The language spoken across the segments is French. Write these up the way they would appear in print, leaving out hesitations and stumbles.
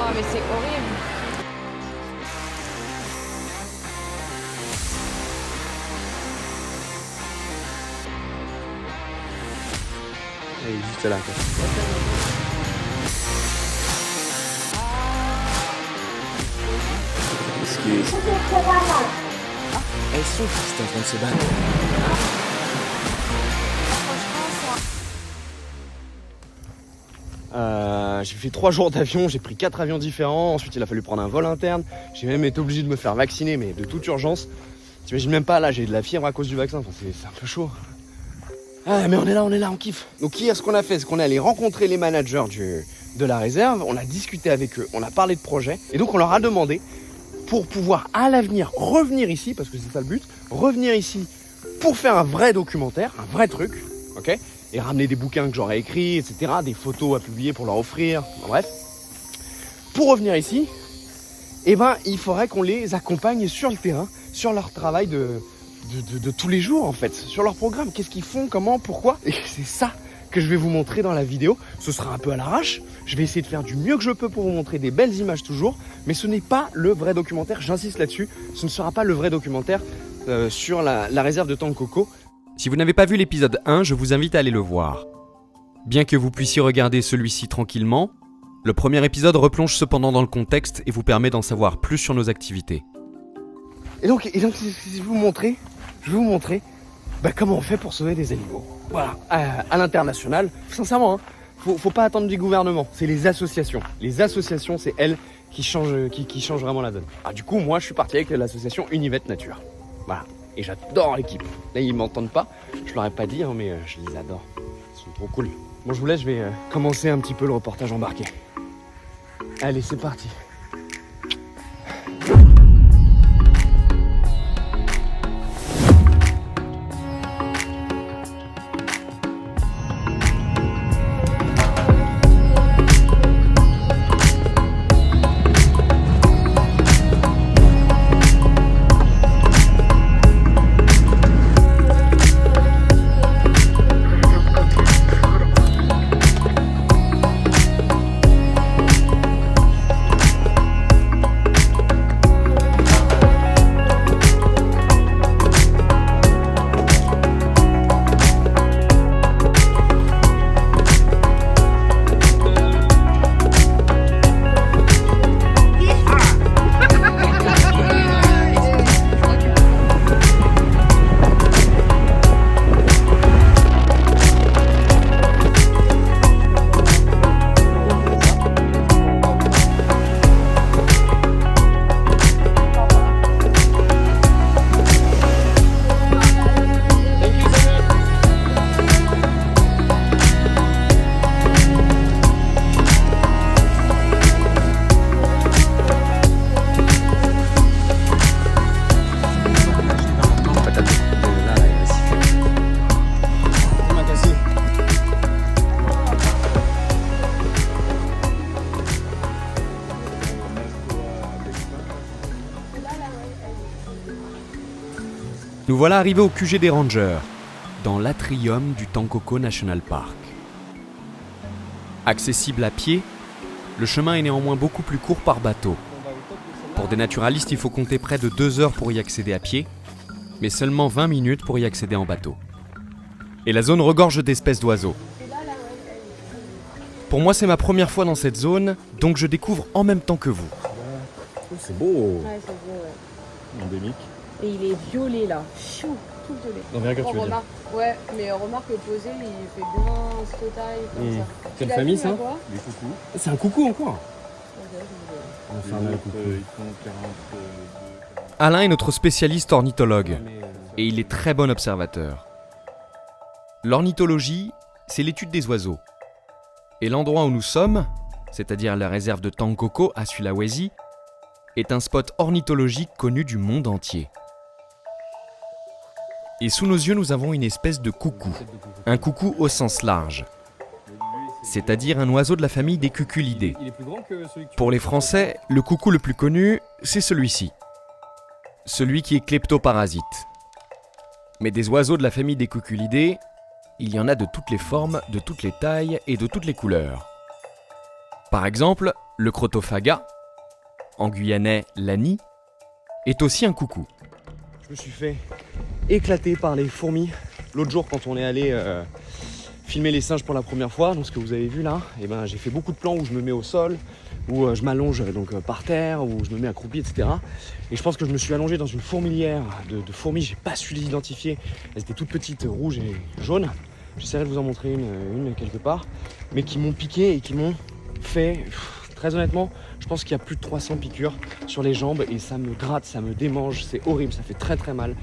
Non, mais c'est horrible. Elle est juste là, quoi. Excuse. Elles sont toutes en train de se battre. J'ai fait 3 jours d'avion, j'ai pris 4 avions différents, ensuite il a fallu prendre un vol interne, j'ai même été obligé de me faire vacciner, mais de toute urgence. T'imagines même pas, là j'ai de la fièvre à cause du vaccin, enfin, c'est un peu chaud. Ah mais on est là, on kiffe. Donc hier ce qu'on a fait, c'est qu'on est allé rencontrer les managers de la réserve, on a discuté avec eux, on a parlé de projet, et donc on leur a demandé, pour pouvoir à l'avenir revenir ici, parce que c'est ça le but, revenir ici pour faire un vrai documentaire, un vrai truc, ok ? Et ramener des bouquins que j'aurais écrits, etc., des photos à publier pour leur offrir, bref. Pour revenir ici, eh ben, il faudrait qu'on les accompagne sur le terrain, sur leur travail de tous les jours en fait, sur leur programme. Qu'est-ce qu'ils font, comment, pourquoi. Et c'est ça que je vais vous montrer dans la vidéo. Ce sera un peu à l'arrache. Je vais essayer de faire du mieux que je peux pour vous montrer des belles images toujours. Mais ce n'est pas le vrai documentaire, j'insiste là-dessus. Ce ne sera pas le vrai documentaire sur la réserve de Tankoko. Si vous n'avez pas vu l'épisode 1, je vous invite à aller le voir. Bien que vous puissiez regarder celui-ci tranquillement, le premier épisode replonge cependant dans le contexte et vous permet d'en savoir plus sur nos activités. Et donc je vais vous montrer comment on fait pour sauver des animaux. Voilà, à l'international, sincèrement, faut pas attendre du gouvernement, c'est les associations. Les associations, c'est elles qui changent vraiment la donne. Ah, du coup, moi, je suis parti avec l'association Univet Nature. Voilà. Et j'adore l'équipe. Là, ils m'entendent pas. Je leur ai pas dit, mais je les adore. Ils sont trop cool. Bon, je vous laisse, je vais commencer un petit peu le reportage embarqué. Allez, c'est parti. Nous voilà arrivés au QG des Rangers, dans l'atrium du Tankoko National Park. Accessible à pied, le chemin est néanmoins beaucoup plus court par bateau. Pour des naturalistes, il faut compter près de 2 heures pour y accéder à pied, mais seulement 20 minutes pour y accéder en bateau. Et la zone regorge d'espèces d'oiseaux. Pour moi, c'est ma première fois dans cette zone, donc je découvre en même temps que vous. C'est beau. Ouais, c'est beau, ouais. Endémique. Et il est violet là. Chou, tout violet. D'envergure, tu veux dire. Ouais, mais remarque le posé, il fait bien cette taille comme ça. Quelle Tu l'as famille, vu, ça là, quoi Les coucous. C'est un coucou encore. Ok, je vais- Enfin, là, le coucou. Ils font 42. Alain est notre spécialiste ornithologue, et il est très bon observateur. L'ornithologie, c'est l'étude des oiseaux. Et l'endroit où nous sommes, c'est-à-dire la réserve de Tankoko à Sulawesi, est un spot ornithologique connu du monde entier. Et sous nos yeux, nous avons une espèce de coucou, un coucou au sens large, c'est-à-dire un oiseau de la famille des cuculidés. Il est plus grand que celui que tu... Pour les Français, le coucou le plus connu, c'est celui-ci, celui qui est kleptoparasite. Mais des oiseaux de la famille des cuculidés, il y en a de toutes les formes, de toutes les tailles et de toutes les couleurs. Par exemple, Le crotophaga, en guyanais l'ani, est aussi un coucou. Je me suis fait éclater par les fourmis. L'autre jour, quand on est allé filmer les singes pour la première fois, donc ce que vous avez vu là, et ben, j'ai fait beaucoup de plans où je me mets au sol, où je m'allonge par terre, où je me mets accroupi, etc. Et je pense que je me suis allongé dans une fourmilière de fourmis, j'ai pas su les identifier. Elles étaient toutes petites, rouges et jaunes. J'essaierai de vous en montrer une quelque part, mais qui m'ont piqué et qui m'ont fait, très honnêtement, je pense qu'il y a plus de 300 piqûres sur les jambes et ça me gratte, ça me démange, c'est horrible, ça fait très très mal.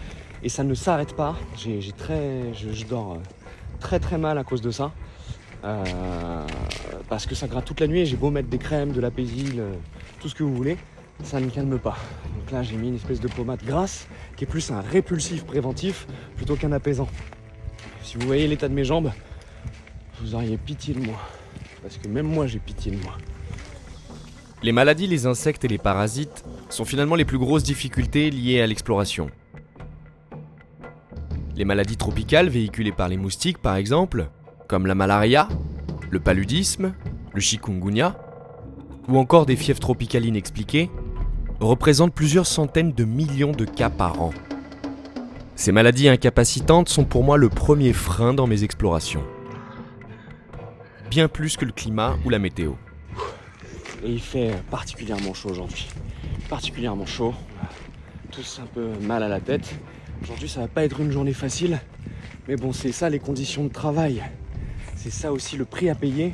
Et ça ne s'arrête pas, je dors très très mal à cause de ça. Parce que ça gratte toute la nuit et j'ai beau mettre des crèmes, de l'apaisil, tout ce que vous voulez, ça ne calme pas. Donc là j'ai mis une espèce de pommade grasse qui est plus un répulsif préventif plutôt qu'un apaisant. Si vous voyez l'état de mes jambes, vous auriez pitié de moi. Parce que même moi j'ai pitié de moi. Les maladies, les insectes et les parasites sont finalement les plus grosses difficultés liées à l'exploration. Les maladies tropicales véhiculées par les moustiques par exemple, comme la malaria, le paludisme, le chikungunya, ou encore des fièvres tropicales inexpliquées, représentent plusieurs centaines de millions de cas par an. Ces maladies incapacitantes sont pour moi le premier frein dans mes explorations. Bien plus que le climat ou la météo. Et il fait particulièrement chaud aujourd'hui. Particulièrement chaud. On a tous un peu mal à la tête. Aujourd'hui ça va pas être une journée facile. Mais bon, c'est ça les conditions de travail. C'est ça aussi le prix à payer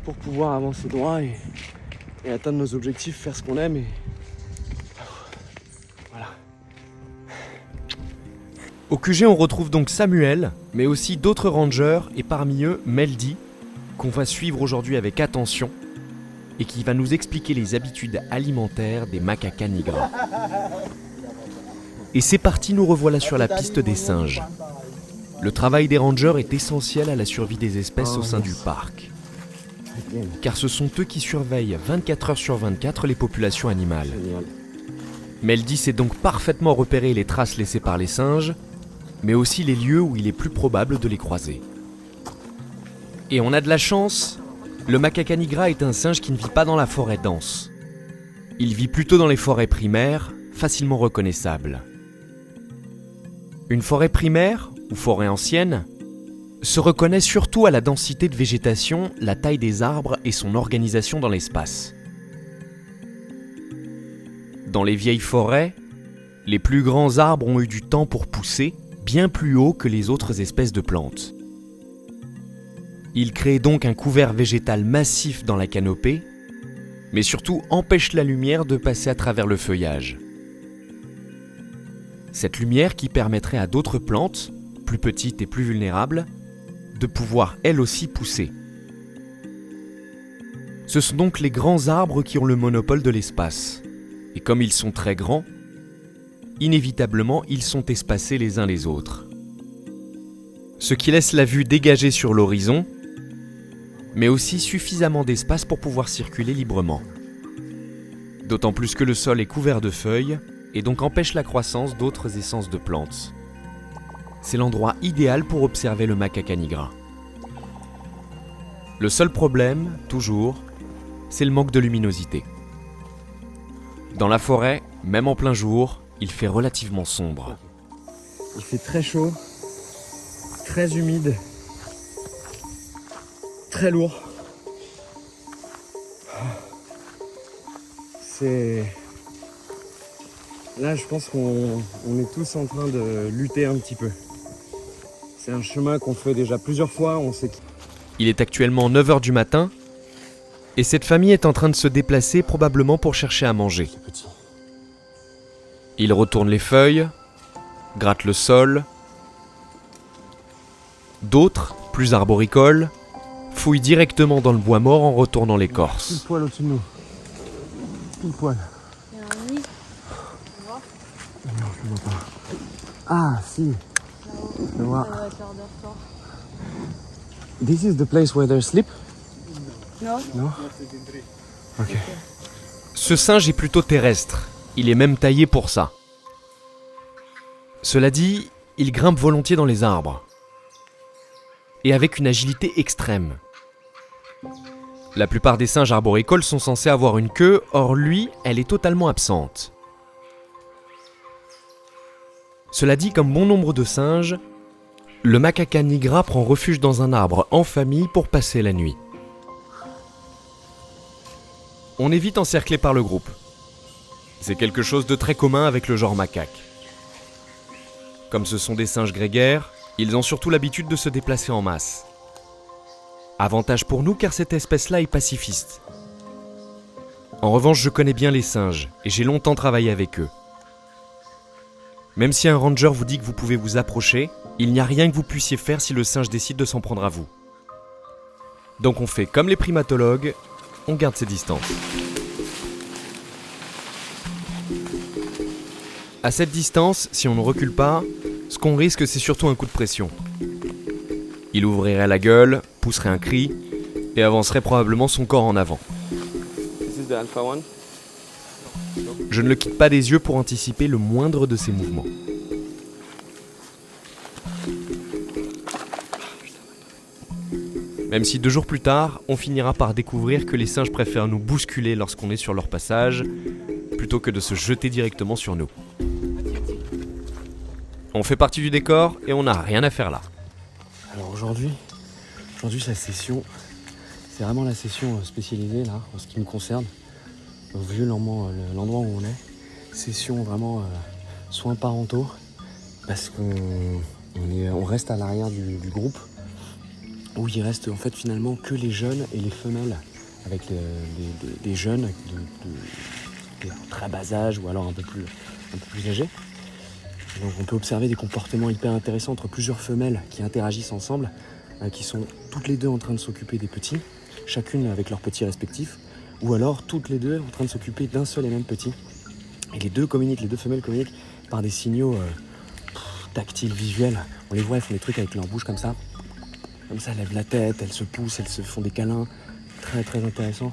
pour pouvoir avancer droit et atteindre nos objectifs, faire ce qu'on aime et... Voilà. Au QG, on retrouve donc Samuel, mais aussi d'autres rangers et parmi eux Meldy, qu'on va suivre aujourd'hui avec attention et qui va nous expliquer les habitudes alimentaires des macaques nigras. Et c'est parti, nous revoilà sur la piste des singes. Le travail des rangers est essentiel à la survie des espèces au sein du parc. Car ce sont eux qui surveillent 24 heures sur 24 les populations animales. Meldy sait donc parfaitement repérer les traces laissées par les singes, mais aussi les lieux où il est plus probable de les croiser. Et on a de la chance, le macaque nigra est un singe qui ne vit pas dans la forêt dense. Il vit plutôt dans les forêts primaires, facilement reconnaissables. Une forêt primaire, ou forêt ancienne, se reconnaît surtout à la densité de végétation, la taille des arbres et son organisation dans l'espace. Dans les vieilles forêts, les plus grands arbres ont eu du temps pour pousser, bien plus haut que les autres espèces de plantes. Ils créent donc un couvert végétal massif dans la canopée, mais surtout empêchent la lumière de passer à travers le feuillage. Cette lumière qui permettrait à d'autres plantes, plus petites et plus vulnérables, de pouvoir elles aussi pousser. Ce sont donc les grands arbres qui ont le monopole de l'espace. Et comme ils sont très grands, inévitablement ils sont espacés les uns les autres. Ce qui laisse la vue dégagée sur l'horizon, mais aussi suffisamment d'espace pour pouvoir circuler librement. D'autant plus que le sol est couvert de feuilles et donc empêche la croissance d'autres essences de plantes. C'est l'endroit idéal pour observer le macaque nigra. Le seul problème, toujours, c'est le manque de luminosité. Dans la forêt, même en plein jour, il fait relativement sombre. Il fait très chaud, très humide, très lourd. C'est... Là, je pense qu'on est tous en train de lutter un petit peu. C'est un chemin qu'on fait déjà plusieurs fois, on sait qu'il... Il est actuellement 9h du matin et cette famille est en train de se déplacer probablement pour chercher à manger. Il retourne les feuilles, gratte le sol. D'autres, plus arboricoles, fouillent directement dans le bois mort en retournant l'écorce. Pile poil au-dessus de nous. Pile poil. Il y a un nid. Tu vois? Non, je ne vois pas. Ah, si. Je le vois. Ça doit être l'heure de repas. This is the place where they sleep? Non? Non? Ok. Ce singe est plutôt terrestre. Il est même taillé pour ça. Cela dit, il grimpe volontiers dans les arbres. Et avec une agilité extrême. La plupart des singes arboricoles sont censés avoir une queue, or lui, elle est totalement absente. Cela dit, comme bon nombre de singes, le macaca nigra prend refuge dans un arbre en famille pour passer la nuit. On est vite encerclé par le groupe. C'est quelque chose de très commun avec le genre macaque. Comme ce sont des singes grégaires, ils ont surtout l'habitude de se déplacer en masse. Avantage pour nous car cette espèce-là est pacifiste. En revanche, je connais bien les singes et j'ai longtemps travaillé avec eux. Même si un ranger vous dit que vous pouvez vous approcher, il n'y a rien que vous puissiez faire si le singe décide de s'en prendre à vous. Donc on fait comme les primatologues, on garde ses distances. À cette distance, si on ne recule pas, ce qu'on risque c'est surtout un coup de pression. Il ouvrirait la gueule, pousserait un cri et avancerait probablement son corps en avant. This is the alpha one. Je ne le quitte pas des yeux pour anticiper le moindre de ses mouvements. Même si 2 jours plus tard, on finira par découvrir que les singes préfèrent nous bousculer lorsqu'on est sur leur passage, plutôt que de se jeter directement sur nous. On fait partie du décor et on n'a rien à faire là. Alors aujourd'hui c'est la session, c'est vraiment la session spécialisée là, en ce qui me concerne. Vu l'endroit où on est, session vraiment soins parentaux, parce qu'on reste à l'arrière du groupe, où il reste en fait finalement que les jeunes et les femelles, avec des jeunes de très bas âge ou alors un peu plus âgés. Donc on peut observer des comportements hyper intéressants entre plusieurs femelles qui interagissent ensemble, qui sont toutes les deux en train de s'occuper des petits, chacune avec leurs petits respectifs, ou alors toutes les deux en train de s'occuper d'un seul et même petit. Et les deux femelles communiquent par des signaux tactiles, visuels. On les voit, elles font des trucs avec leur bouche comme ça, elles lèvent la tête, elles se poussent, elles se font des câlins, très très intéressant.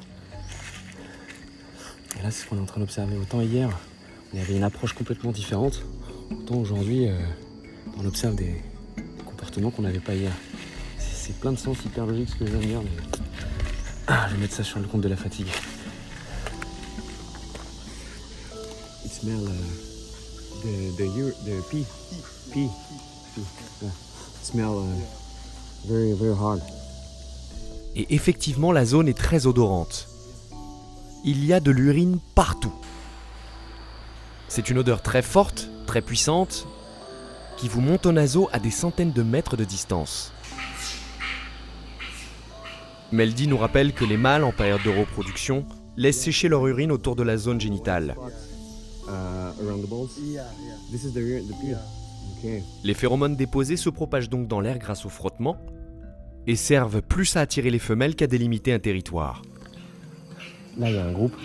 Et là c'est ce qu'on est en train d'observer. Autant hier, il y avait une approche complètement différente, autant aujourd'hui, on observe des comportements qu'on n'avait pas hier. C'est plein de sens hyper logiques ce que je viens de dire, mais je vais mettre ça sur le compte de la fatigue. It smells the pea. Pea. It smells very very hard. Et effectivement, la zone est très odorante. Il y a de l'urine partout. C'est une odeur très forte, très puissante, qui vous monte au naseau à des centaines de mètres de distance. Meldy nous rappelle que les mâles en période de reproduction laissent sécher leur urine autour de la zone génitale. Around the balls? This is the pea. Okay. Les phéromones déposés se propagent donc dans l'air grâce au frottement et servent plus à attirer les femelles qu'à délimiter un territoire. Là, il y a un groupe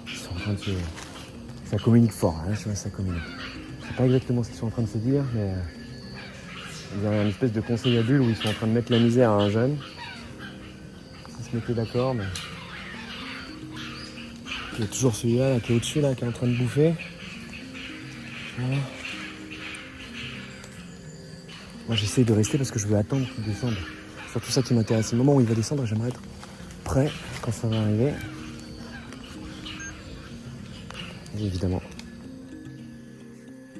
qui sont en train de se... Ça communique fort, hein, ça communique. Je sais pas exactement ce qu'ils sont en train de se dire, mais il y a une espèce de conseil à bulles où ils sont en train de mettre la misère à un jeune. Ils se mettaient d'accord, mais... Il y a toujours celui-là là, qui est au-dessus, là, qui est en train de bouffer. Voilà. Moi, j'essaye de rester parce que je veux attendre qu'il descende. C'est surtout ça qui m'intéresse. Le moment où il va descendre, j'aimerais être prêt quand ça va arriver. Et évidemment.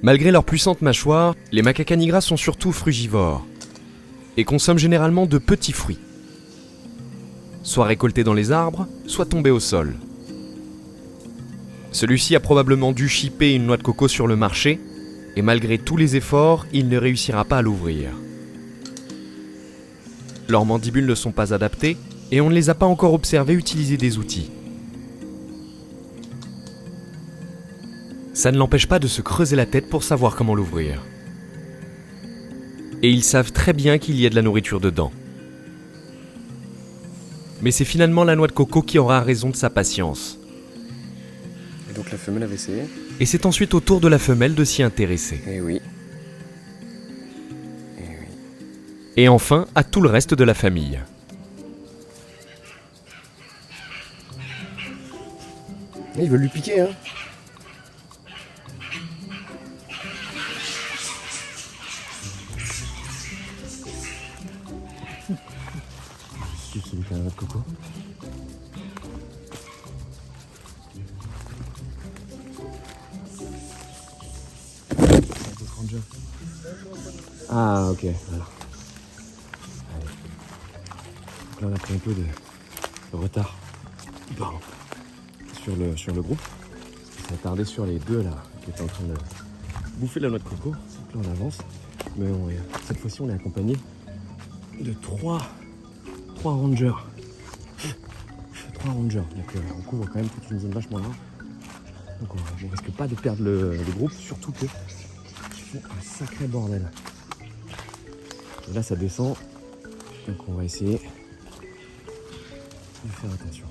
Malgré leurs puissantes mâchoires, les macaques nigras sont surtout frugivores et consomment généralement de petits fruits, soit récoltés dans les arbres, soit tombés au sol. Celui-ci a probablement dû chipper une noix de coco sur le marché, et malgré tous les efforts, il ne réussira pas à l'ouvrir. Leurs mandibules ne sont pas adaptées, et on ne les a pas encore observés utiliser des outils. Ça ne l'empêche pas de se creuser la tête pour savoir comment l'ouvrir. Et ils savent très bien qu'il y a de la nourriture dedans. Mais c'est finalement la noix de coco qui aura raison de sa patience. Et donc la femelle avait essayé. Et c'est ensuite au tour de la femelle de s'y intéresser. Eh oui. Et enfin, à tout le reste de la famille. Ils veulent lui piquer, hein. Je suis celui qui a la noix de coco. Ah, ok, voilà. Allez. Donc là, on a pris un peu de retard. Pardon. Sur le groupe. Ça a tardé sur les deux là, qui étaient en train de bouffer de la noix de coco. Donc là, on avance. Mais cette fois-ci, on est accompagné de trois rangers. 3 rangers. Donc on couvre quand même toute une zone vachement large. Donc on risque pas de perdre le groupe, surtout que ils font un sacré bordel. Et là ça descend. Donc on va essayer de faire attention.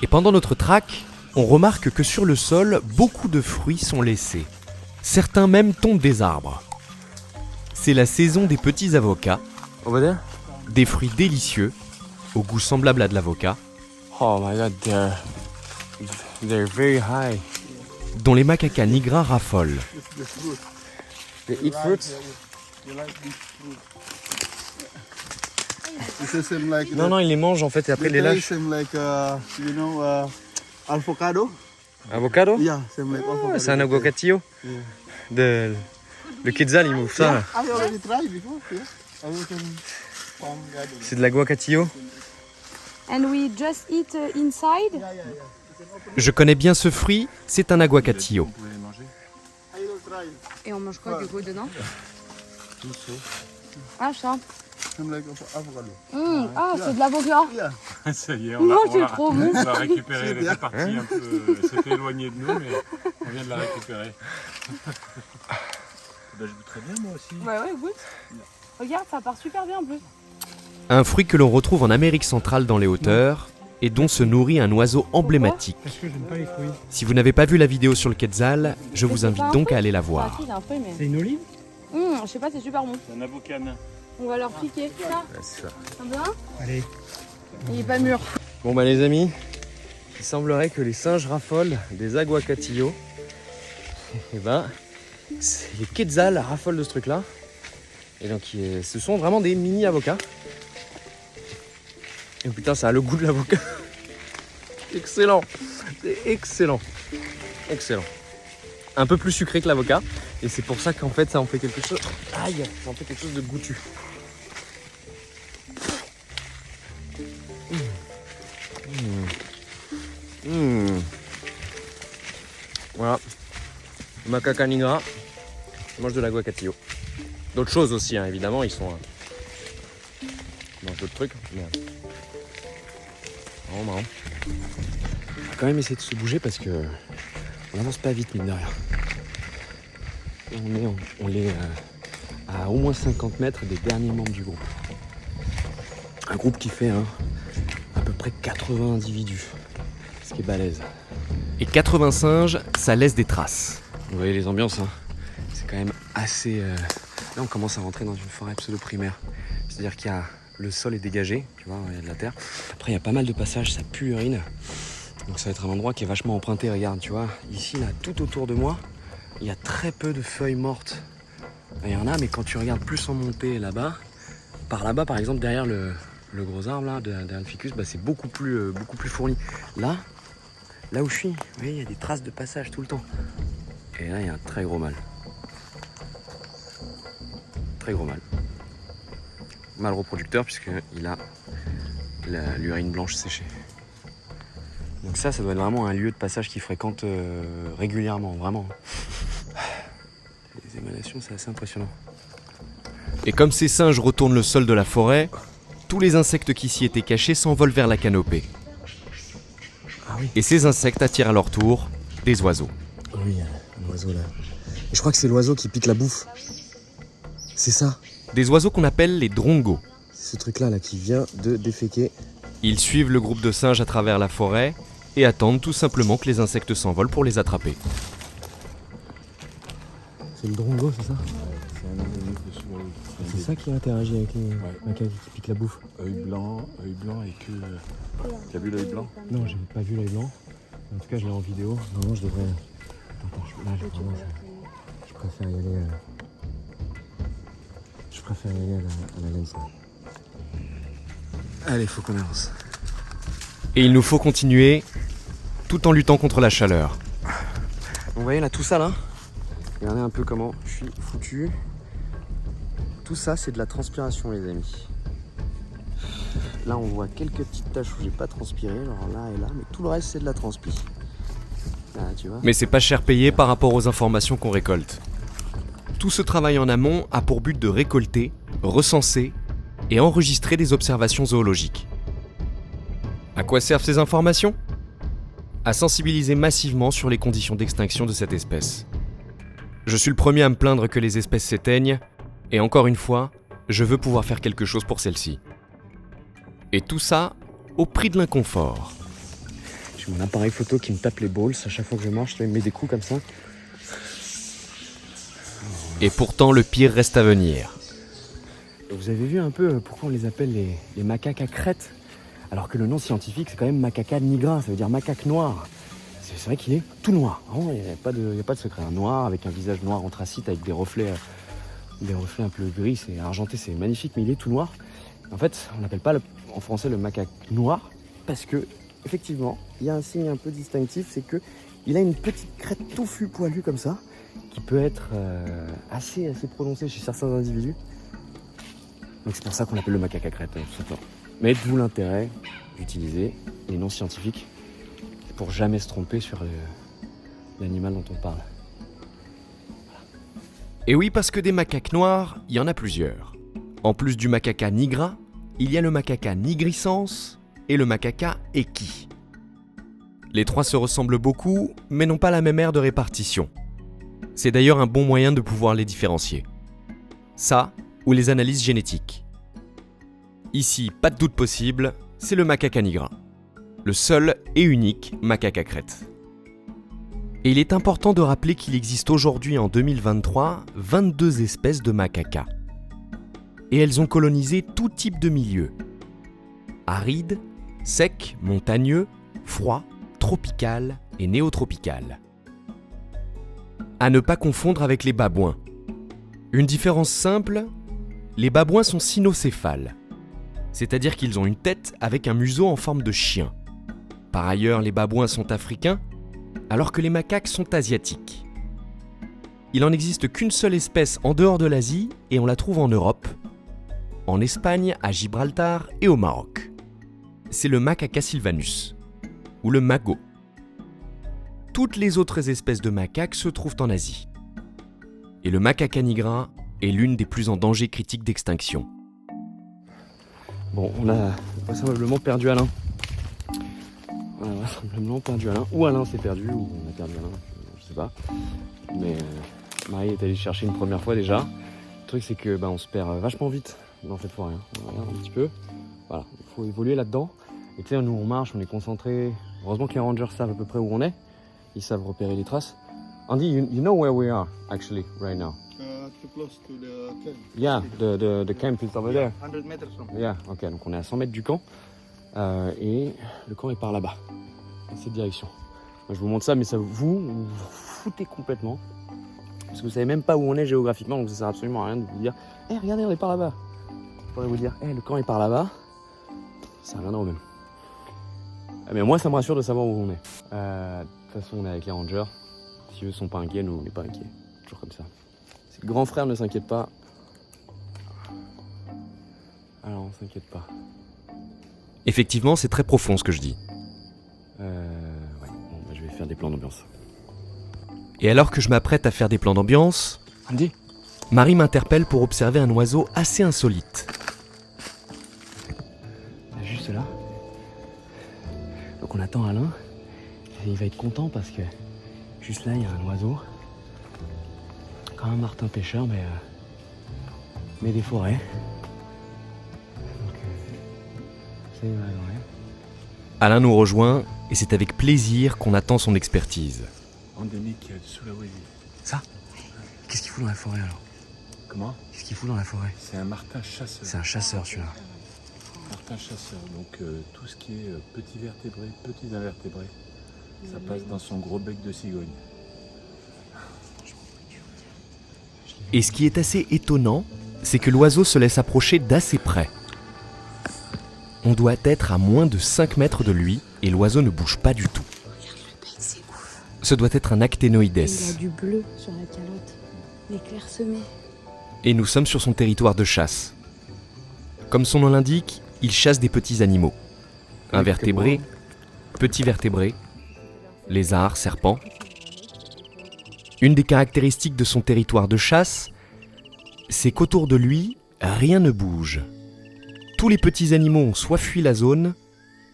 Et pendant notre traque, on remarque que sur le sol, beaucoup de fruits sont laissés. Certains même tombent des arbres. C'est la saison des petits avocats, des fruits délicieux, au goût semblable à de l'avocat, Oh my god, they're very high. dont les macacas nigras raffolent. They eat fruits? This is same like Non, ils les mangent en fait et après ils les lâchent. Same like you know avocado. Avocado? Yeah, same like avocado. C'est un aguacatillo. Le Quetzal, il m'ouvre ça. Là. I already tried before. Yeah. I will farm garden. C'est de l'aguacatillo. And we just eat inside. Je connais bien ce fruit, c'est un aguacatillo. Vous pouvez les manger. I will try. Et on mange quoi du coup dedans? Tout ça. Ah ça. Same like avocado. Ah c'est de l'avocat. Yeah. Ça y est, Non, on c'est l'a- trop bon. on l'a récupéré. Elle était bien. partie un peu. Elle s'était éloignée de nous, mais on vient de la récupérer. Je goûterais bien moi aussi. Ouais, goûte. Regarde, ça part super bien en plus. Un fruit que l'on retrouve en Amérique centrale dans les hauteurs et dont se nourrit un oiseau emblématique. Parce que j'aime pas les fruits. Si vous n'avez pas vu la vidéo sur le Quetzal, je vous c'est invite pas un donc fruit à aller la Ah voir. si, c'est un fruit mais. C'est une olive? Je sais pas, c'est super bon. C'est un avocane. On va leur piquer ça. C'est ça. Ça va? Allez. Il est pas mûr. Bon bah les amis, il semblerait que les singes raffolent des aguacatillos. Et ben, les Quetzals raffolent de ce truc là. Et donc ce sont vraiment des mini avocats. Et putain, ça a le goût de l'avocat. Excellent. C'est excellent. Excellent. Un peu plus sucré que l'avocat. Et c'est pour ça qu'en fait ça en fait quelque chose. Aïe, ça en fait quelque chose de goûtu. Voilà. Macaca nigra. Ils mangent de l'aguacatillo. D'autres choses aussi, hein, évidemment, ils sont. Ils mangent d'autres trucs. Mais... Vraiment marrant. On va quand même essayer de se bouger parce que on avance pas vite, mine de rien. Et on est à au moins 50 mètres des derniers membres du groupe. Un groupe qui fait à peu près 80 individus. Ce qui est balèze. Et 80 singes, ça laisse des traces. Vous voyez les ambiances, hein. C'est quand même assez... Là on commence à rentrer dans une forêt pseudo-primaire. C'est-à-dire qu'il y a... Le sol est dégagé, tu vois, il y a de la terre. Après il y a pas mal de passages, ça pue l'urine. Donc ça va être un endroit qui est vachement emprunté, regarde, tu vois. Ici, là, tout autour de moi, il y a très peu de feuilles mortes. Il y en a, mais quand tu regardes plus en montée là-bas, par là-bas par exemple, derrière le gros arbre là, derrière le ficus, bah, c'est beaucoup plus fourni. Là où je suis, vous voyez, il y a des traces de passage tout le temps. Et là, il y a un très gros mal. Très gros mal. Mal reproducteur puisqu'il a l'urine blanche séchée. Donc ça doit être vraiment un lieu de passage qu'il fréquente régulièrement, vraiment. Les émanations, c'est assez impressionnant. Et comme ces singes retournent le sol de la forêt, tous les insectes qui s'y étaient cachés s'envolent vers la canopée. Ah oui. Et ces insectes attirent à leur tour des oiseaux. Oui, il y a un oiseau là. Et je crois que c'est l'oiseau qui pique la bouffe. C'est ça. Des oiseaux qu'on appelle les drongos. C'est ce truc-là là, qui vient de déféquer. Ils suivent le groupe de singes à travers la forêt et attendent tout simplement que les insectes s'envolent pour les attraper. C'est le drongo, c'est ça? C'est un endémique de Somalie. C'est ça qui interagit avec les macaques qui piquent la bouffe? Œil blanc et queue. T'as vu l'œil blanc? Non, j'ai pas vu l'œil blanc. En tout cas, je l'ai en vidéo. Normalement, je devrais... Attends, là, je préfère y aller... Je préfère y aller à la laisse. Allez, faut qu'on avance. Et il nous faut continuer tout en luttant contre la chaleur. Vous voyez là, tout ça là? Regardez un peu comment je suis foutu. Tout ça, c'est de la transpiration, les amis. Là, on voit quelques petites taches où j'ai pas transpiré, genre là et là, mais tout le reste, c'est de la transpi. Là, tu vois. Mais c'est pas cher payé par rapport aux informations qu'on récolte. Tout ce travail en amont a pour but de récolter, recenser et enregistrer des observations zoologiques. À quoi servent ces informations ? À sensibiliser massivement sur les conditions d'extinction de cette espèce. Je suis le premier à me plaindre que les espèces s'éteignent, et encore une fois, je veux pouvoir faire quelque chose pour celles-ci. Et tout ça au prix de l'inconfort. J'ai mon appareil photo qui me tape les balls à chaque fois que je marche, il me met des coups comme ça. Et pourtant, le pire reste à venir. Vous avez vu un peu pourquoi on les appelle les macaques à crête, alors que le nom scientifique c'est quand même Macaca nigra, ça veut dire macaque noir. C'est vrai qu'il est tout noir, il n'y a pas de secret. Un noir avec un visage noir anthracite avec des reflets un peu gris, c'est argenté, c'est magnifique, mais il est tout noir. En fait, on n'appelle pas en français le macaque noir parce que effectivement, il y a un signe un peu distinctif, c'est que il a une petite crête touffue poilue comme ça, qui peut être assez prononcée chez certains individus. Donc c'est pour ça qu'on l'appelle le macaque à crête, tout simplement. Mais d'où l'intérêt d'utiliser les noms scientifiques pour jamais se tromper sur l'animal dont on parle. Et oui, parce que des macaques noirs, il y en a plusieurs. En plus du Macaca nigra, il y a le Macaca nigriscens et le Macaca equi. Les trois se ressemblent beaucoup, mais n'ont pas la même aire de répartition. C'est d'ailleurs un bon moyen de pouvoir les différencier. Ça, ou les analyses génétiques. Ici, pas de doute possible, c'est le Macaca nigra. Le seul et unique macaque à crête. Et il est important de rappeler qu'il existe aujourd'hui en 2023 22 espèces de macacas. Et elles ont colonisé tout type de milieu. Aride, sec, montagneux, froid, tropical et néotropical. À ne pas confondre avec les babouins. Une différence simple, les babouins sont cynocéphales. C'est-à-dire qu'ils ont une tête avec un museau en forme de chien. Par ailleurs, les babouins sont africains, alors que les macaques sont asiatiques. Il n'en existe qu'une seule espèce en dehors de l'Asie et on la trouve en Europe, en Espagne, à Gibraltar et au Maroc. C'est le Macaca sylvanus, ou le magot. Toutes les autres espèces de macaques se trouvent en Asie. Et le Macaca nigra est l'une des plus en danger critique d'extinction. Bon, on a vraisemblablement perdu Alain. On a vraisemblablement perdu Alain. Ou Alain s'est perdu, ou on a perdu Alain, je sais pas. Mais Marie est allée chercher une première fois déjà. Le truc c'est que on se perd vachement vite dans cette forêt. On regarde un petit peu. Voilà, il faut évoluer là-dedans. Et tu sais, nous on marche, on est concentré. Heureusement que les rangers savent à peu près où on est. Ils savent repérer les traces. Andy, you know where we are actually right now? Too close to the camp. Yeah, the camp is over there. 100 meters from here. Yeah, ok, donc on est à 100 mètres du camp. Et le camp est par là-bas, dans cette direction. Moi, je vous montre ça, mais ça vous foutez complètement. Parce que vous savez même pas où on est géographiquement, donc ça sert absolument à rien de vous dire regardez, on est par là-bas. Je pourrais vous dire le camp est par là-bas. Ça reviendra au même. Mais moi, ça me rassure de savoir où on est. De toute façon, on est avec les rangers. Si eux sont pas inquiets, nous on n'est pas inquiets. Toujours comme ça. Si le grand frère ne s'inquiète pas, alors on s'inquiète pas. Effectivement, c'est très profond ce que je dis. Ouais. Bon, je vais faire des plans d'ambiance. Et alors que je m'apprête à faire des plans d'ambiance, Andy, Marie m'interpelle pour observer un oiseau assez insolite. juste là. Donc on attend Alain. Et il va être content parce que juste là, il y a un oiseau. Quand un martin pêcheur, mais des forêts. Donc, c'est ouais. Alain nous rejoint et c'est avec plaisir qu'on attend son expertise. Endémique de Sulawesi. Ça ? Qu'est-ce qu'il fout dans la forêt alors ? Comment? Qu'est-ce qu'il fout dans la forêt ? C'est un martin chasseur. C'est un chasseur celui-là. Martin chasseur, donc tout ce qui est petits vertébrés, petits invertébrés, ça passe dans son gros bec de cigogne. Et ce qui est assez étonnant, c'est que l'oiseau se laisse approcher d'assez près. On doit être à moins de 5 mètres de lui et l'oiseau ne bouge pas du tout. Regarde le bec, c'est ouf. Ce doit être un Il a acténoïdes. du bleu sur la calotte. Les clairsemées. Et nous sommes sur son territoire de chasse. Comme son nom l'indique, il chasse des petits animaux. Invertébrés, petits vertébrés, lézards, serpents. Une des caractéristiques de son territoire de chasse, c'est qu'autour de lui, rien ne bouge. Tous les petits animaux ont soit fui la zone,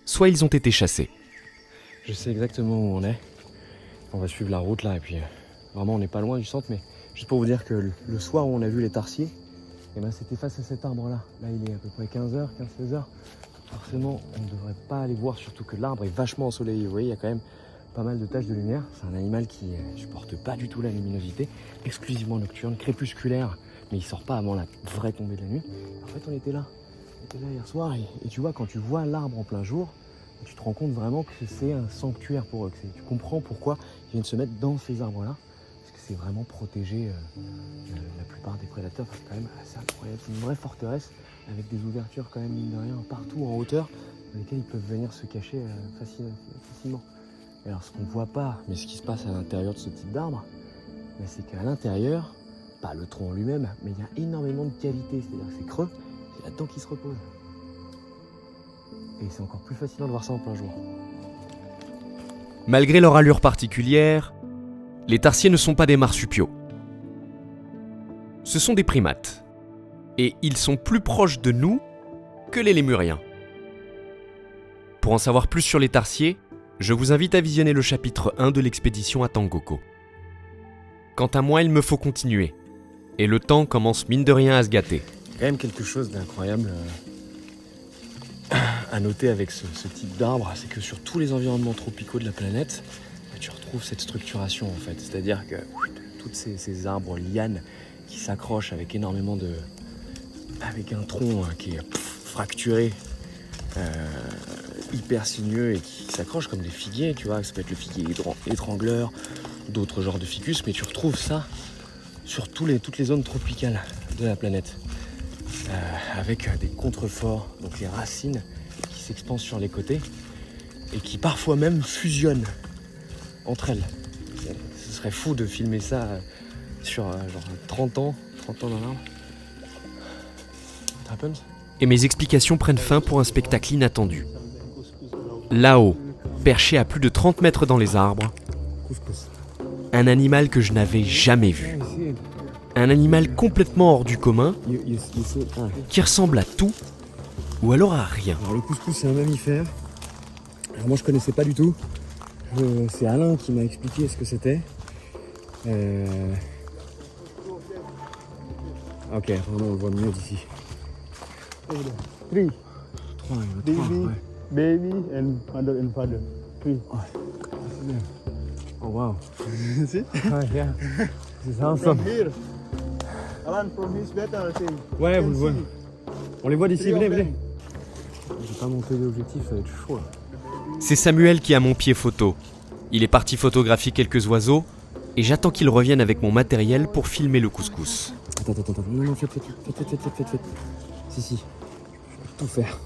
soit ils ont été chassés. Je sais exactement où on est. On va suivre la route là et puis vraiment on n'est pas loin du centre, mais juste pour vous dire que le soir où on a vu les tarsiers, et ben c'était face à cet arbre là. Là il est à peu près 15h, 15-16h. Forcément on ne devrait pas les voir, surtout que l'arbre est vachement ensoleillé. Vous voyez, il y a quand même pas mal de taches de lumière. C'est un animal qui supporte pas du tout la luminosité, exclusivement nocturne, crépusculaire, mais il sort pas avant la vraie tombée de la nuit. En fait on était là hier soir et tu vois, quand tu vois l'arbre en plein jour, tu te rends compte vraiment que c'est un sanctuaire pour eux. Tu comprends pourquoi ils viennent se mettre dans ces arbres-là, parce que c'est vraiment protégé la plupart des prédateurs. C'est quand même assez incroyable. C'est une vraie forteresse avec des ouvertures quand même, mine de rien, partout en hauteur, dans lesquelles ils peuvent venir se cacher facilement. Et alors ce qu'on ne voit pas, mais ce qui se passe à l'intérieur de ce type d'arbre, c'est qu'à l'intérieur, pas le tronc en lui-même, mais il y a énormément de cavités, c'est-à-dire que c'est creux, c'est là-dedans qu'ils se reposent. Et c'est encore plus fascinant de voir ça en plein jour. Malgré leur allure particulière, les tarsiers ne sont pas des marsupiaux. Ce sont des primates. Et ils sont plus proches de nous que les lémuriens. Pour en savoir plus sur les tarsiers, je vous invite à visionner le chapitre 1 de l'expédition à Tangoko. Quant à moi, il me faut continuer. Et le temps commence mine de rien à se gâter. Quand même quelque chose d'incroyable à noter avec ce type d'arbre, c'est que sur tous les environnements tropicaux de la planète, tu retrouves cette structuration en fait. C'est-à-dire que toutes ces arbres lianes qui s'accrochent avec énormément de... avec un tronc qui est fracturé, hyper sinueux et qui s'accroche comme des figuiers, tu vois. Ça peut être le figuier étrangleur, d'autres genres de ficus, mais tu retrouves ça sur toutes les zones tropicales de la planète. Avec des contreforts, donc les racines qui s'expansent sur les côtés et qui parfois même fusionnent entre elles. Ce serait fou de filmer ça sur genre 30 ans dans l'arbre. It happens. Et mes explications prennent fin pour un spectacle inattendu. Là-haut, perché à plus de 30 mètres dans les arbres, un animal que je n'avais jamais vu. Un animal complètement hors du commun, qui ressemble à tout, ou alors à rien. Alors le couscous c'est un mammifère. Alors moi je connaissais pas du tout. C'est Alain qui m'a expliqué ce que c'était. Ok, vraiment on le voit mieux d'ici. 3. 3, Baby, baby and mother and father. 3. Oh wow. See? Yeah. C'est From awesome. here. Alan, from his better, I think. Ouais, vous le voyez. On les voit d'ici, 3 of venez. them. Je vais pas monter l'objectif, ça va être chaud là. C'est Samuel qui a mon pied photo. Il est parti photographier quelques oiseaux, et j'attends qu'il revienne avec mon matériel pour filmer le couscous. Attends. Non, faites. Si. Je vais tout faire.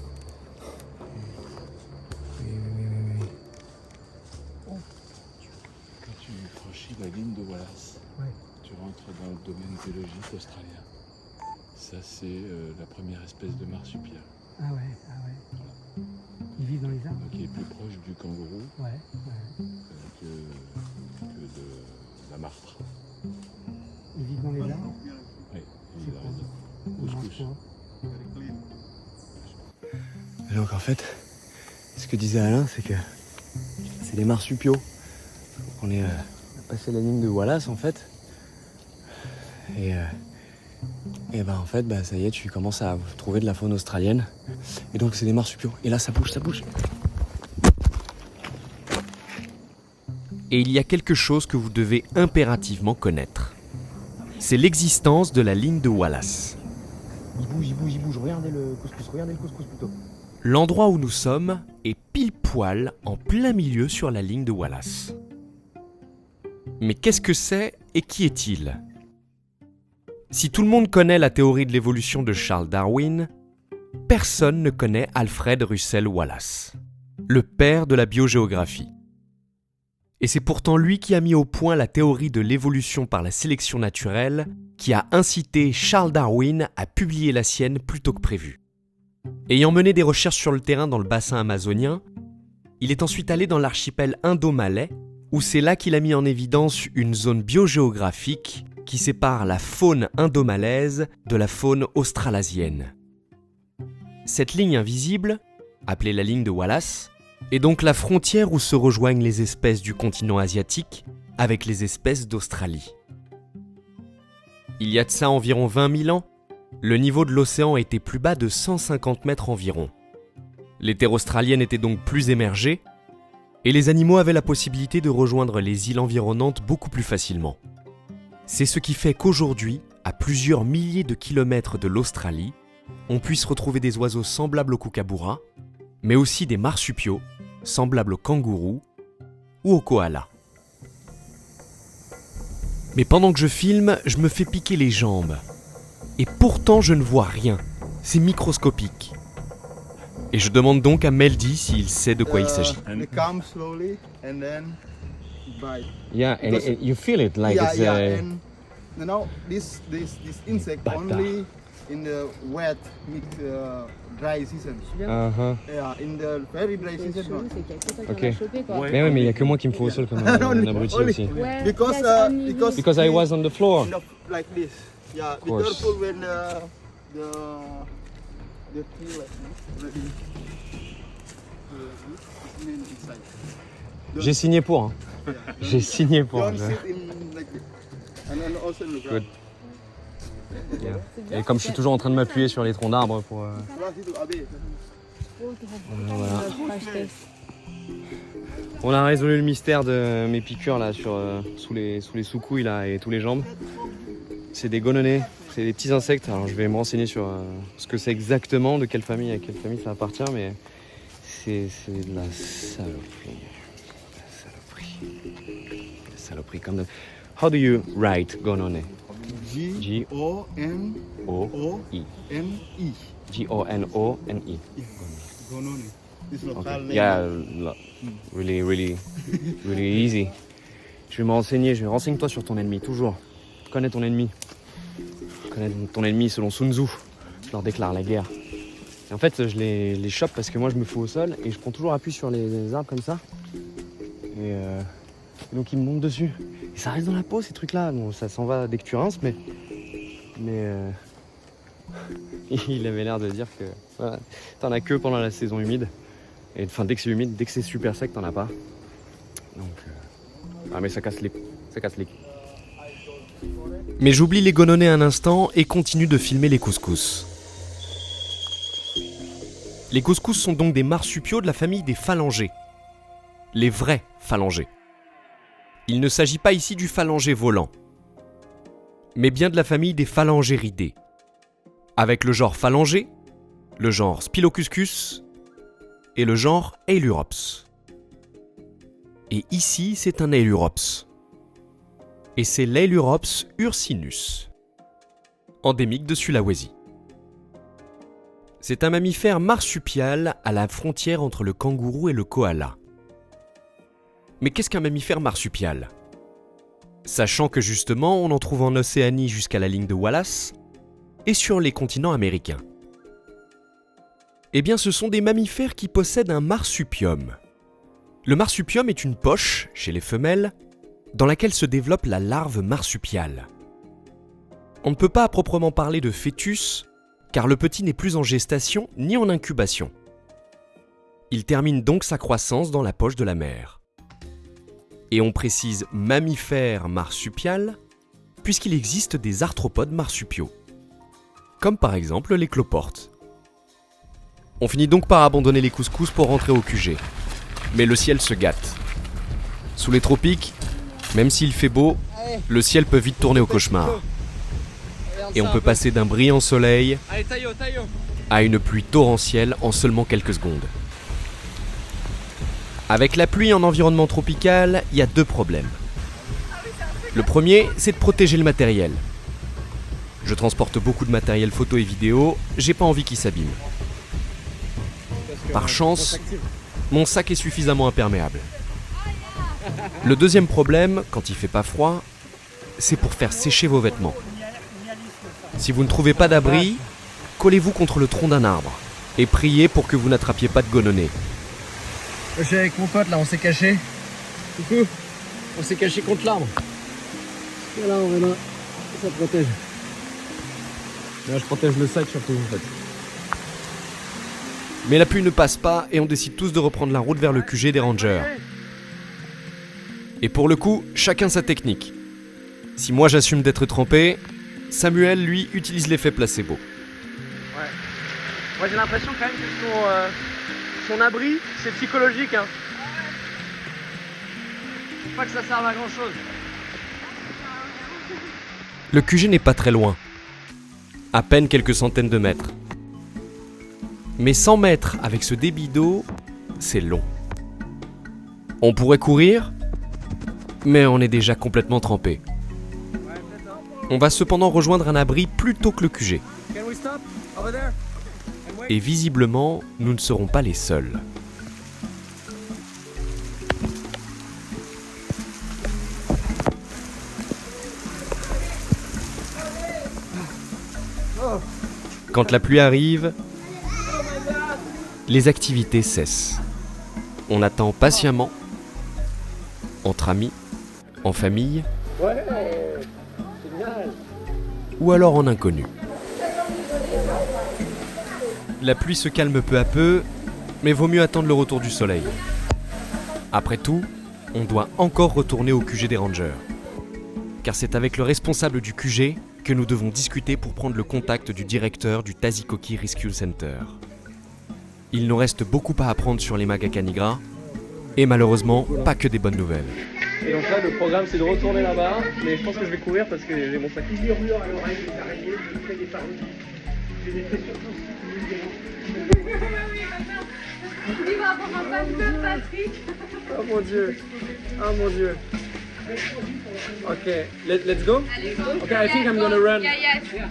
Quand tu franchis la ligne de Wallace, tu rentres dans le domaine biologique australien. Ça, c'est la première espèce de marsupial. Ah ouais. Ils vivent dans les arbres. Donc, il est plus proche du kangourou Ouais. que de la martre. Ils vivent dans les arbres. Oui, C'est il a quoi? raison. Ils mangent Couscous. quoi? Et donc en fait, ce que disait Alain, c'est que c'est des marsupiaux. On est passé la ligne de Wallace en fait. Et ben en fait, ça y est, tu commences à trouver de la faune australienne. Et donc c'est des marsupiaux. Et là ça bouge. Et il y a quelque chose que vous devez impérativement connaître. C'est l'existence de la ligne de Wallace. Il bouge. Regardez le couscous plutôt. L'endroit où nous sommes est pile poil en plein milieu sur la ligne de Wallace. Mais qu'est-ce que c'est et qui est-il ? Si tout le monde connaît la théorie de l'évolution de Charles Darwin, personne ne connaît Alfred Russel Wallace, le père de la biogéographie. Et c'est pourtant lui qui a mis au point la théorie de l'évolution par la sélection naturelle, qui a incité Charles Darwin à publier la sienne plus tôt que prévu. Ayant mené des recherches sur le terrain dans le bassin amazonien, il est ensuite allé dans l'archipel indo-malais, où c'est là qu'il a mis en évidence une zone biogéographique qui sépare la faune indo-malaise de la faune australasienne. Cette ligne invisible, appelée la ligne de Wallace, est donc la frontière où se rejoignent les espèces du continent asiatique avec les espèces d'Australie. Il y a de ça environ 20 000 ans, le niveau de l'océan était plus bas de 150 mètres environ. Les terres australiennes étaient donc plus émergées, et les animaux avaient la possibilité de rejoindre les îles environnantes beaucoup plus facilement. C'est ce qui fait qu'aujourd'hui, à plusieurs milliers de kilomètres de l'Australie, on puisse retrouver des oiseaux semblables aux kookaburras, mais aussi des marsupiaux, semblables aux kangourous ou aux koalas. Mais pendant que je filme, je me fais piquer les jambes. Et pourtant je ne vois rien, c'est microscopique. Et je demande donc à Meldy s'il sait de quoi il s'agit. They come slowly and then bite. Yeah, and you feel it like it's and you know this insect Bata. only in the wet dry season. Uh-huh. Yeah, in the very dry C'est season. chelou, c'est qu'il y a que toi qui Ok. en as chopé, quoi. Mais oui, mais il n'y a que moi qui me faut au sol comme un abruti Only. aussi. Ouais, Because, yes, only because- this. Because I was on the floor. Not like this. Yeah, be course. careful when the tree like this. Ready. This mean inside. J'ai signé pour. Hein. J'ai signé pour. Don't sit in like this. And then also in the ground. Yeah. Et comme je suis toujours en train de m'appuyer sur les troncs d'arbres pour. Voilà. Crash test. On a résolu le mystère de mes piqûres là sous les sous-couilles là et tous les jambes. C'est des gononets, c'est des petits insectes. Alors je vais me renseigner sur ce que c'est exactement, de quelle famille, à quelle famille ça appartient, mais c'est de la saloperie. La saloperie comme de. How do you write gonone? G-O-N-O-N-E. O-I. G-O-N-O-N-I. Gonone. This local name. Yeah, really easy. Je vais me renseigner, renseigne-toi sur ton ennemi, toujours. Connais ton ennemi. Connais ton ennemi selon Sun Tzu. Je leur déclare la guerre. Et en fait, je les chope parce que moi je me fous au sol et je prends toujours appui sur les arbres comme ça. Et donc ils me montent dessus. Et ça reste dans la peau ces trucs-là. Bon, ça s'en va dès que tu rinces, mais il avait l'air de dire que voilà, t'en as que pendant la saison humide. Et enfin dès que c'est humide, dès que c'est super sec, t'en as pas. Donc ah mais ça casse les. Mais j'oublie les gononets un instant et continue de filmer les couscous. Les couscous sont donc des marsupiaux de la famille des phalangés. Les vrais phalangés. Il ne s'agit pas ici du phalanger volant, mais bien de la famille des phalangéridés, avec le genre phalanger, le genre Spilocuscus et le genre Ailurops. Et ici, c'est un Ailurops. Et c'est l'Ailurops ursinus, endémique de Sulawesi. C'est un mammifère marsupial à la frontière entre le kangourou et le koala. Mais qu'est-ce qu'un mammifère marsupial ? Sachant que justement, on en trouve en Océanie jusqu'à la ligne de Wallace et sur les continents américains. Eh bien, ce sont des mammifères qui possèdent un marsupium. Le marsupium est une poche, chez les femelles, dans laquelle se développe la larve marsupiale. On ne peut pas à proprement parler de fœtus, car le petit n'est plus en gestation ni en incubation. Il termine donc sa croissance dans la poche de la mère. Et on précise mammifère marsupial, puisqu'il existe des arthropodes marsupiaux, comme par exemple les cloportes. On finit donc par abandonner les couscous pour rentrer au QG. Mais le ciel se gâte. Sous les tropiques, même s'il fait beau, le ciel peut vite tourner au cauchemar. Et on peut passer d'un brillant soleil à une pluie torrentielle en seulement quelques secondes. Avec la pluie en environnement tropical, il y a deux problèmes. Le premier, c'est de protéger le matériel. Je transporte beaucoup de matériel photo et vidéo, j'ai pas envie qu'il s'abîme. Par chance, mon sac est suffisamment imperméable. Le deuxième problème, quand il fait pas froid, c'est pour faire sécher vos vêtements. Si vous ne trouvez pas d'abri, collez-vous contre le tronc d'un arbre et priez pour que vous n'attrapiez pas de gounonnée. Je suis avec mon pote là, on s'est caché. Coucou, on s'est caché contre l'arbre. Voilà, on va là, ça protège. Là, je protège le sac surtout en fait. Mais la pluie ne passe pas et on décide tous de reprendre la route vers le QG des rangers. Et pour le coup, chacun sa technique. Si moi j'assume d'être trempé, Samuel, lui, utilise l'effet placebo. Ouais. Moi j'ai l'impression quand même que son abri, c'est psychologique. Hein. Je sais pas que ça serve à grand chose. Le QG n'est pas très loin. À peine quelques centaines de mètres. Mais 100 mètres avec ce débit d'eau, c'est long. On pourrait courir, mais on est déjà complètement trempé. On va cependant rejoindre un abri plus tôt que le QG. Et visiblement, nous ne serons pas les seuls. Quand la pluie arrive, les activités cessent. On attend patiemment, entre amis, en famille, ou alors en inconnu. La pluie se calme peu à peu, mais vaut mieux attendre le retour du soleil. Après tout, on doit encore retourner au QG des rangers. Car c'est avec le responsable du QG que nous devons discuter pour prendre le contact du directeur du Tazikoki Rescue Center. Il nous reste beaucoup à apprendre sur les Magaka Nigra, et malheureusement, pas que des bonnes nouvelles. Et donc là, le programme c'est de retourner là-bas, mais je pense que je vais courir parce que j'ai mon sac. Il va avoir un fan de Patrick. Oh mon dieu, oh mon dieu. Okay, let's go. Okay, I think I'm gonna run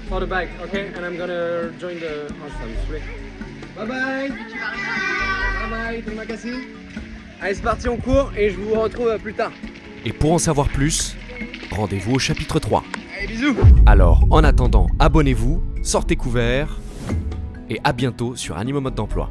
for the bike, okay, and I'm gonna join the house. Bye bye. Bye bye, terima kasih. Allez, c'est parti, on court et je vous retrouve plus tard. Et pour en savoir plus, rendez-vous au chapitre 3. Allez, bisous. Alors, en attendant, abonnez-vous, sortez couverts, et à bientôt sur Animo Mode d'Emploi.